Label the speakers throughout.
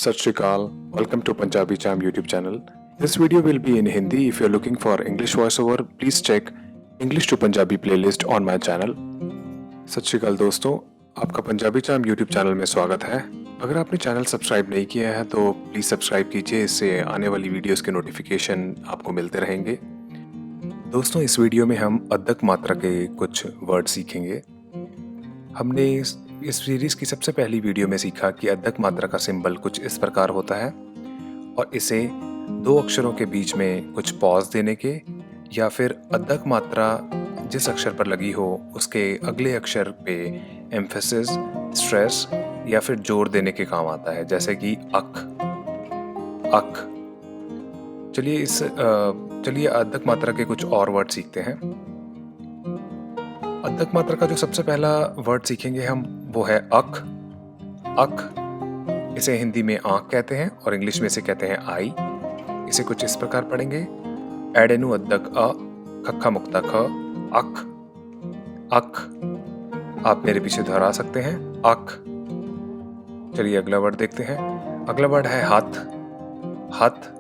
Speaker 1: Sat Shri Akal. Welcome to Punjabi Charm YouTube channel. This video will be in Hindi. If you're looking for English voiceover, please check English to Punjabi playlist on my channel. सत श्री अकाल दोस्तों, आपका Punjabi charm YouTube channel में स्वागत है। अगर आपने channel subscribe नहीं किया है तो प्लीज़ सब्सक्राइब कीजिए, इससे आने वाली वीडियोस के नोटिफिकेशन आपको मिलते रहेंगे। दोस्तों, इस वीडियो में हम अद्दक मात्रा के कुछ वर्ड सीखेंगे। हमने इस सीरीज़ की सबसे पहली वीडियो में सीखा कि अद्दक मात्रा का सिंबल कुछ इस प्रकार होता है और इसे दो अक्षरों के बीच में कुछ पॉज देने के या फिर अद्दक मात्रा जिस अक्षर पर लगी हो उसके अगले अक्षर पे एम्फेसिस, स्ट्रेस या फिर जोर देने के काम आता है, जैसे कि अक, अक। चलिए अद्दक मात्रा के कुछ और वर्ड सीखते हैं। अद्दक मात्रा का जो सबसे पहला वर्ड सीखेंगे हम वो है अक, अक। इसे हिंदी में आँख कहते हैं और इंग्लिश में इसे कहते हैं आई। इसे कुछ इस प्रकार पढ़ेंगे, एडेनु अद्दक अ, खक्खा मुक्ता ख, अक, अक। आप मेरे पीछे दोहरा सकते हैं, अक। चलिए अगला वर्ड देखते हैं। अगला वर्ड है हाथ, हाथ।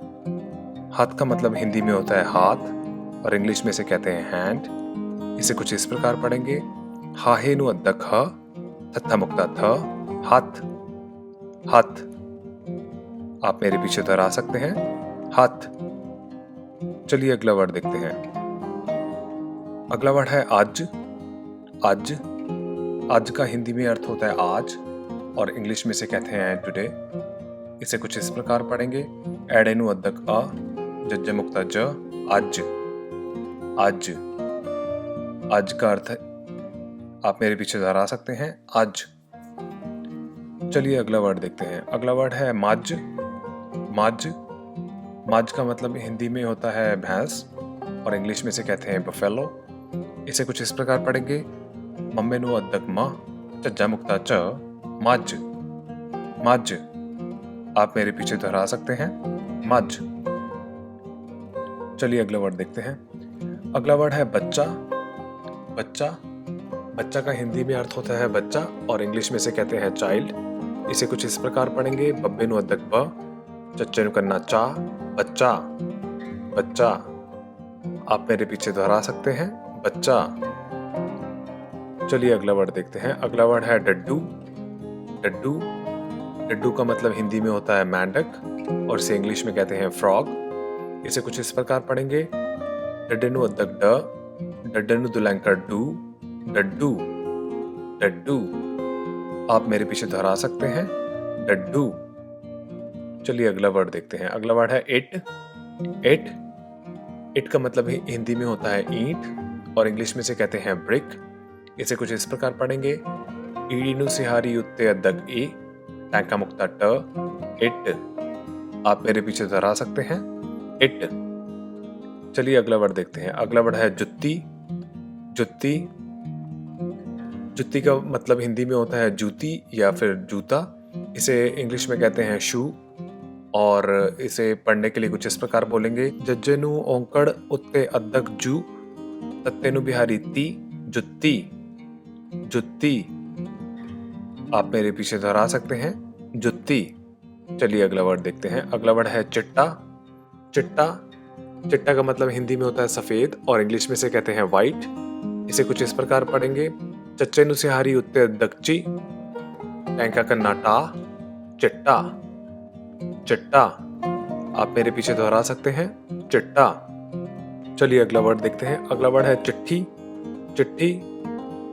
Speaker 1: हाथ का मतलब हिंदी में होता है हाथ और इंग्लिश में इसे कहते हैं हैंड। इसे कुछ इस प्रकार पढ़ेंगे, हाहेनु अद्दक ह, थत्था मुक्ता थ, हाथ, हाथ। आप मेरे पीछे दोहरा सकते हैं, हाथ। चलिए अगला वर्ड देखते हैं। अगला वर्ड है आज, आज। आज का हिंदी में अर्थ होता है आज और इंग्लिश में इसे कहते हैं टुडे। इसे कुछ इस प्रकार पढ़ेंगे, एडेनु अद्दक अ, जज्जे मुक्ता ज, आज, आज। आज का अर्थ आप मेरे पीछे दोहरा सकते हैं, आज। चलिए अगला वर्ड देखते हैं। अगला वर्ड है माज, माज। माज का मतलब हिंदी में होता है भैंस और इंग्लिश में इसे कहते हैं बफेलो। इसे कुछ इस प्रकार पढ़ेंगे, मम्मेनु अद्दक म, चज्जा मुक्ता च, माज, माज। आप मेरे पीछे दोहरा सकते हैं, माज। चलिए अगला वर्ड देखते हैं। अगला वर्ड है बच्चा, बच्चा। बच्चा का हिंदी में अर्थ होता है बच्चा और इंग्लिश में इसे कहते हैं चाइल्ड। इसे कुछ इस प्रकार पढ़ेंगे, बब्बेनु अद्दक ब, चच्चेनु कन्ना चा, बच्चा, बच्चा। आप मेरे पीछे दोहरा सकते हैं, बच्चा। चलिए अगला वर्ड देखते हैं। अगला वर्ड है डड्डू, डड्डू। डड्डू का मतलब हिंदी में होता है मेंढक और इसे इंग्लिश में कहते हैं फ्रॉग। इसे कुछ इस प्रकार पढ़ेंगे, डड्डेनु अद्दक ड, डड्डेनु दुलैंकर डू, डड्डू, डड्डू। आप मेरे पीछे दोहरा सकते हैं, डड्डू। चलिए अगला वर्ड देखते हैं। अगला वर्ड है इट, इट। इट का मतलब हिंदी में होता है ईंट और इंग्लिश में से कहते हैं ब्रिक। इसे कुछ इस प्रकार पढ़ेंगे, ईडीनु सिहारी उत्ते अद्दक ए, टैंका मुक्ता ट, इट। आप मेरे पीछे दोहरा सकते हैं, इट। चलिए अगला वर्ड देखते हैं। अगला वर्ड है जुत्ती, जुत्ती। जुत्ती का मतलब हिंदी में होता है जूती या फिर जूता। इसे इंग्लिश में कहते हैं शू और इसे पढ़ने के लिए कुछ इस प्रकार बोलेंगे, जज्जेनु ओंकड़ उत्ते अद्दक जू, तत्तेनु बिहारी ती, जुत्ती, जुत्ती। आप मेरे पीछे दोहरा सकते हैं, जुत्ती। चलिए अगला वर्ड देखते हैं। अगला वर्ड है चिट्टा, चिट्टा। चिट्टा का मतलब हिंदी में होता है सफेद और इंग्लिश में से कहते हैं व्हाइट। इसे कुछ इस प्रकार पढ़ेंगे, चच्चेनु सिहारी उत्ते अद्दक ची, टैंका कन्ना टा, चिट्टा, चिट्टा। आप मेरे पीछे दोहरा सकते हैं, चिट्टा। चलिए अगला वर्ड देखते हैं। अगला वर्ड है चिट्ठी, चिट्ठी।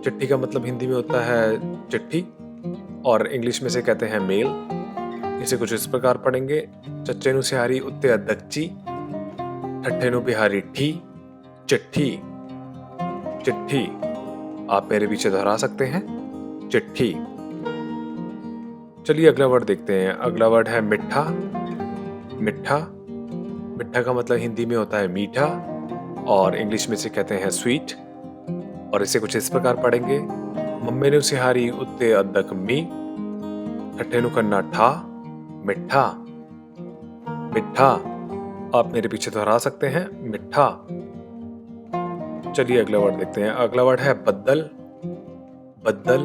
Speaker 1: चिट्ठी का मतलब हिंदी में होता है चिट्ठी और इंग्लिश में से कहते हैं मेल। इसे कुछ इस प्रकार पढ़ेंगे, चच्चेनु सिहारी उत्ते अद्दक ची, ठट्ठेनु बिहारी ठी, चिट्ठी, चिट्ठी। आप मेरे पीछे दोहरा सकते हैं, चिट्ठी। चलिए अगला वर्ड देखते हैं। अगला वर्ड है मिठा, मिठा। मिठा का मतलब हिंदी में होता है मीठा और इंग्लिश में से कहते हैं स्वीट और इसे कुछ इस प्रकार पढ़ेंगे, मम्मेनु सिहारी उत्ते अद्दक मी, ठट्ठेनु कन्ना ठा, मिठा, मिठा। आप मेरे पीछे दोहरा सकते हैं, मिठा। चलिए अगला वर्ड देखते हैं। अगला वर्ड है बद्दल, बद्दल।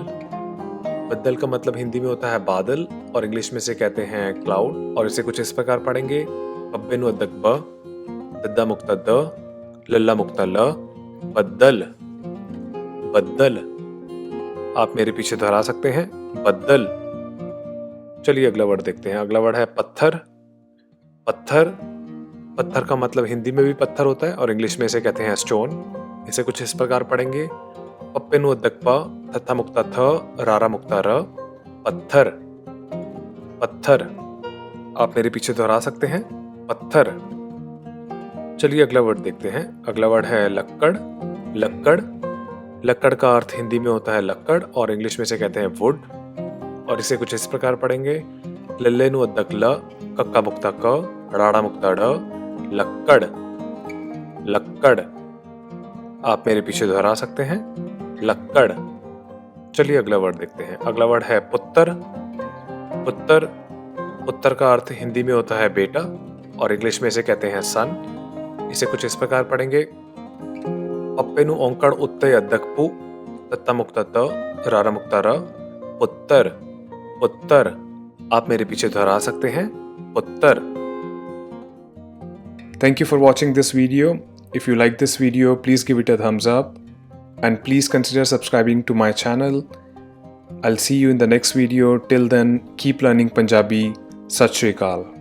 Speaker 1: बद्दल का मतलब हिंदी में होता है बादल और इंग्लिश में से कहते हैं क्लाउड, और इसे कुछ इस प्रकार पढ़ेंगे। पब्बे नु अद्दक ब, दद्दा मुक्ता द, लल्ला मुक्ता ल, बद्दल, बद्दल। आप मेरे पीछे दोहरा सकते हैं, बद्दल। चलिए अगला वर्ड देखते हैं। अगला वर्ड है पत्थर। पत्थर, पत्थर का मतलब हिंदी में भी पत्थर होता है और इंग्लिश में इसे कहते हैं स्टोन। इसे कुछ इस प्रकार पढ़ेंगे। पप्पे नु अद्दक प, थत्था मुक्ता थ, रारा मुक्ता र, पत्थर, पत्थर। आप मेरे पीछे दोहरा सकते हैं, पत्थर। चलिए अगला वर्ड देखते हैं। अगला वर्ड है लक्कड़। लक्कड़, लक्कड़ का अर्थ हिंदी में होता है लक्कड़ और इंग्लिश में से कहते हैं वुड, और इसे कुछ इस प्रकार पढ़ेंगे। लल्ले नु अद्दक ल, कक्का मुक्ता क, राड़ा मुक्ता ड, लक्कड़, लक्कड़। आप मेरे पीछे दोहरा सकते हैं, लक्कड़। चलिए अगला वर्ड देखते हैं। अगला वर्ड है पुत्र। पुत्र, पुत्र का अर्थ हिंदी में होता है बेटा और इंग्लिश में इसे कहते हैं सन। इसे कुछ इस प्रकार पढ़ेंगे। पप्पे नु ओंकड़ उत्ते अद्दक पु, तत्ता मुक्ता त, रारा मुक्ता र, पुत्र, पुत्र। आप मेरे पीछे दोहरा सकते हैं, पुत्र। Thank you for watching this video. If you like this video, please give it a thumbs up and please consider subscribing to my channel. I'll see you in the next video. Till then, keep learning Punjabi. Sat Shri Akal.